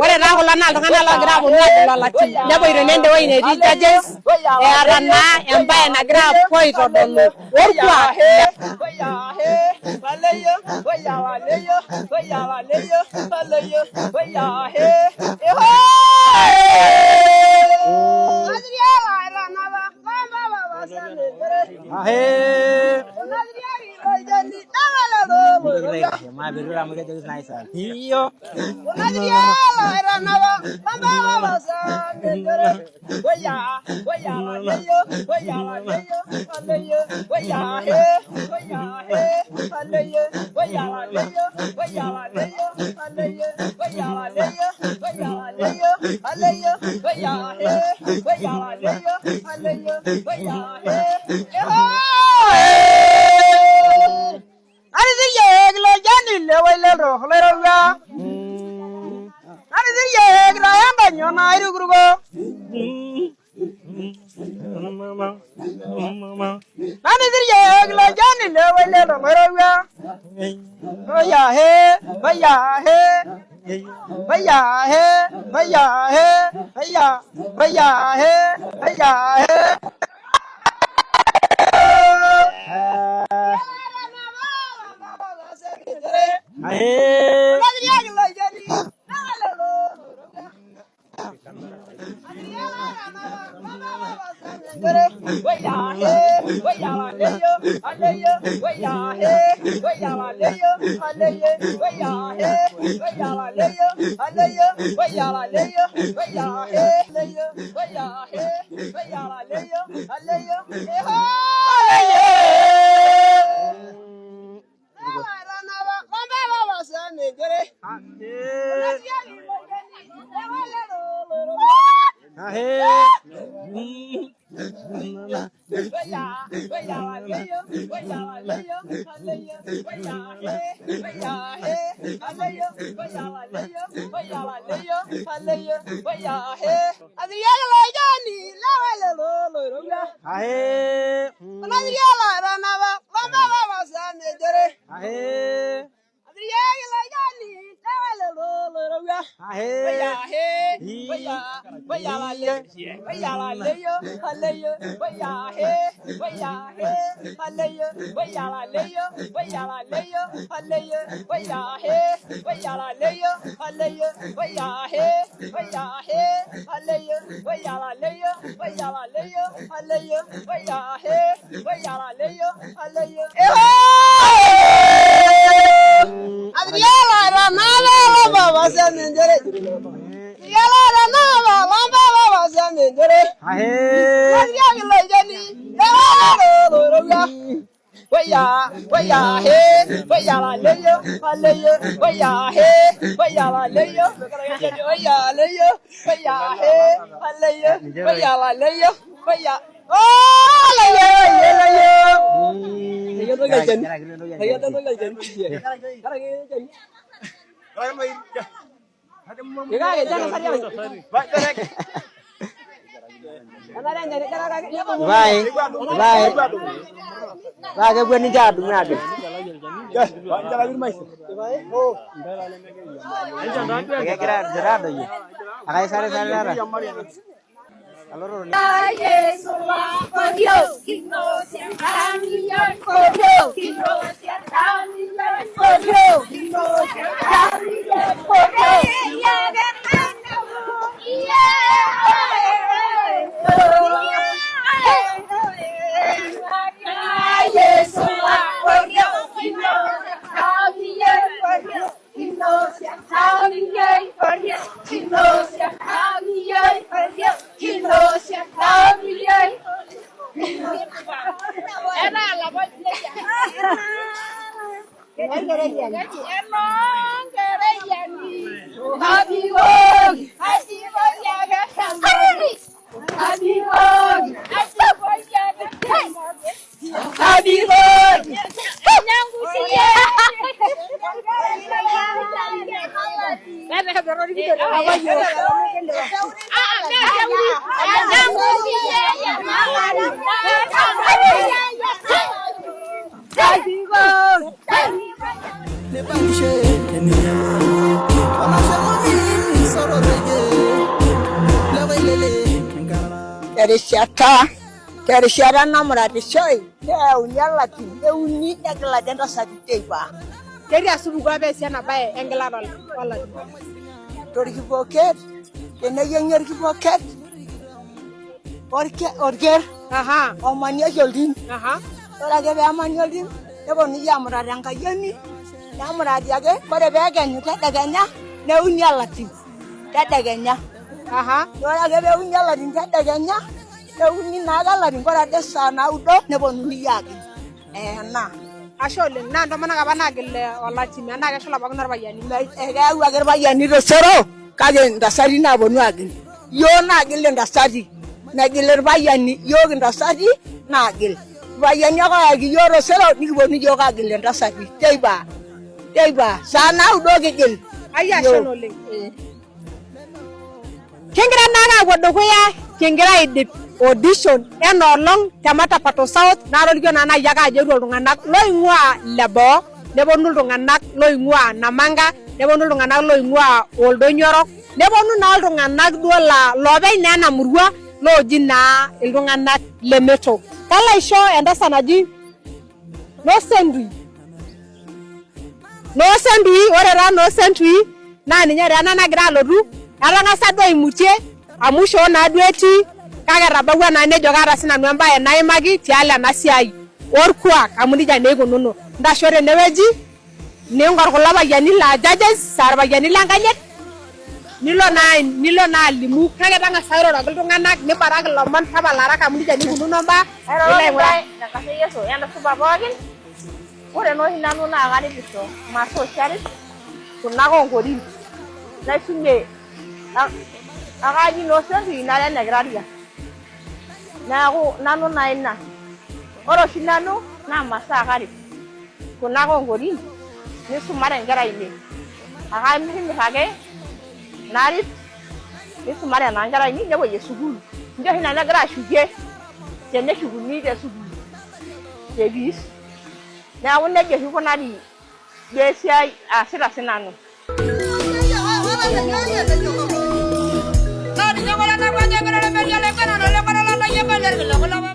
Ore naa kulo naa iltung'anak loogira aaponu aadol olatii nepoito nende wueji netii judges eeta naa embaye nagira aapuo aitodolu orkuak Vai che buoni già, dunque. Che grande io. Agai sare sare. Allora Gesù con Dio, chi non sia cammino con Dio, chi non sia cammino con Dio, chi non sia cammino con Gesù con Dio, chi non sia cammino con Dio, chi non sia cammino con Dio, chi non sia cammino con Dio. Era la voz de ella. Terishara namrati shoy unyala ti uni dagla denda satiteba Keria subu kwa besi ana bae engela wala torki poket ene yenger ki poket orker aha omania joldin aha ora ge be amania joldin ebo ni yamra ranga yeni yamra diage bare be ganyu ta daganya ne unyala ti ta daganya aha ora ge be unyala din ta daganya uni nagala ngora desa na udo nebonuni yake na ashole na ndo mana kabana gele wala chimi ana gashola baguna bayani ga wa gar bayani do soro kage ndasari na bonu agin yo na gele ndasari na gele bayani yo ndasari na gele bayani ga agi yo ro soro ni bonu yo ga gele ndasari teiba sana udo gel aya shonole kengira naga godo kuya kengira idip audition enolong Temata Pato South narolio nana yaga ajeru iltung'anak loing'ua Lebo neponu iltung'anak loing'ua Namanga neponu iltung'anak loing'ua Oldonyorok neponu naa iltung'anak duo la loopeny naa ena murua looji naa iltung'anak Lemeto kalo aisho entasat naji Nosentui ore taa Nosentui naa ninye taa ena nagira alotu etang'asa duo aimutie amu shoo naa duo etii kake tabawua naa nejo kaata sinanu embaye naimaki tialo ena siai orkuak amu nija naa ikununo ntasho tenewueji niing'or kulo payiani laa judges irpayiani lenkanyet nilo naa alimu kake tang'asa airoroki iltung'anak nibaraki ilomon tapalarak amu nija naa ikununo mbaa ore nooshi nanu naa karipisho masaa osharit kuna konkorin naisumie akaji Nosentui nara enekiraria neeku nanu naa ina ore oshi nanu naa masaa karip kuna konkorin nisumare nkera ine akaimirmir ake narip nisumare naa nkera ine nepuoyie sukuul ninche oshi nanu egira ashukie teneshukuni te sukuul te peace neeku nejia oshi ikunari duo esiai aasita sinanu Kalau